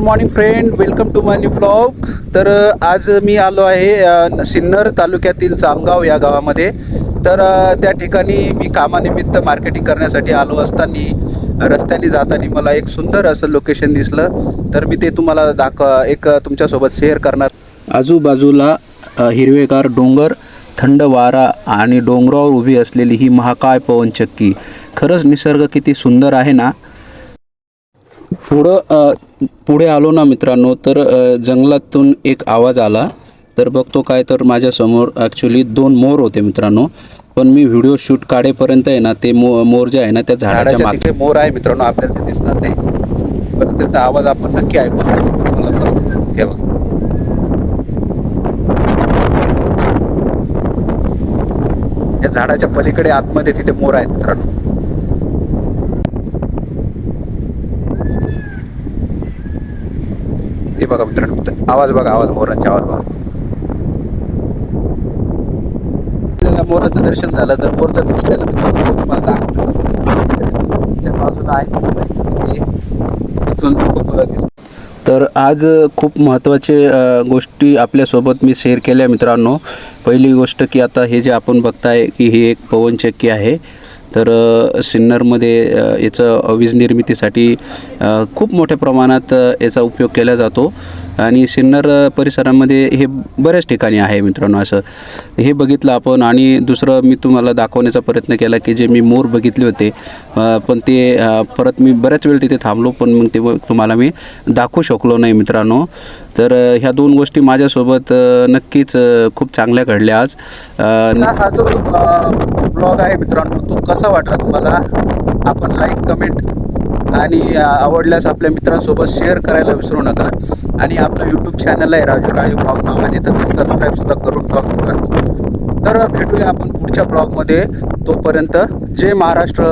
Good morning friend, welcome to my new blog. तर आज मी आलो आहे सिन्नर तालुक्यातील जामगाव या गावामध्ये. तर त्या ठिकाणी मी कामानिमित्त मार्केटिंग करण्यासाठी आलो असताना रस्त्याने जाताना मला एक सुंदर असं लोकेशन दिसलं. तर मी ते तुम्हाला एक तुमच्यासोबत शेअर करणार. आजूबाजूला हिरवेगार डोंगर, थंड वारा आणि डोंगरावर उभी असलेली ही महाकाय पवनचक्की. खरंच निसर्ग किती सुंदर आहे ना. पुढे आलो ना मित्रांनो, तर जंगलातून एक आवाज आला. तर बघतो काय, तर माझ्यासमोर ॲक्च्युली 2 मोर होते मित्रांनो. पण मी व्हिडिओ शूट काढेपर्यंत आहे ना, ते मोर जे आहे ना त्या झाडाच्या मागे मोर आहे मित्रांनो, आपल्याला ते दिसणार नाही. पण त्याचा आवाज आपण नक्की ऐकू शकतो. मला परत हे बघा, या झाडाच्या पलीकडे आतमध्ये तिथे मोर आहेत मित्रांनो. ते बघा मित्रांनो, आवाज बघा, मोरांचा आवाज बघा. आपल्याला मोराचं दर्शन झालं, तर मोर जर दिसलेलं मित्रांनो तुम्हाला त्या बाजूला आहे तिथून खूप दिसतं. तर आज खूप महत्त्वाचे गोष्टी आपल्यासोबत मी शेअर केल्या मित्रांनो. पहिली गोष्ट की आता हे जे आपण बघताय की ही एक पवनचक्की आहे. तर सिन्नरमध्ये याचं वीज निर्मितीसाठी खूप मोठ्या प्रमाणात याचा उपयोग केला जातो आणि सिन्नर परिसरामध्ये हे बऱ्याच ठिकाणी आहे मित्रांनो. असं हे बघितलं आपण. आणि दुसरं मी तुम्हाला दाखवण्याचा प्रयत्न केला की जे मी मोर बघितले होते, पण ते परत मी बऱ्याच वेळ तिथे थांबलो, पण मग ते तुम्हाला मी दाखवू शकलो नाही मित्रांनो. तर ह्या 2 गोष्टी माझ्यासोबत नक्कीच खूप चांगल्या घडल्या आज. हा जो ब्लॉग आहे मित्रांनो, तो कसा वाटला तुम्हाला? आपण लाईक, कमेंट आणि आवडल्यास आपल्या मित्रांसोबत शेअर करायला विसरू नका. आणि आपलं यूट्यूब चॅनल आहे राजू काळे ब्लॉग नावाने, तर ते सबस्क्राईबसुद्धा करून ठेवा मित्रांनो. तर भेटूया आपण पुढच्या ब्लॉगमध्ये. तोपर्यंत जय महाराष्ट्र.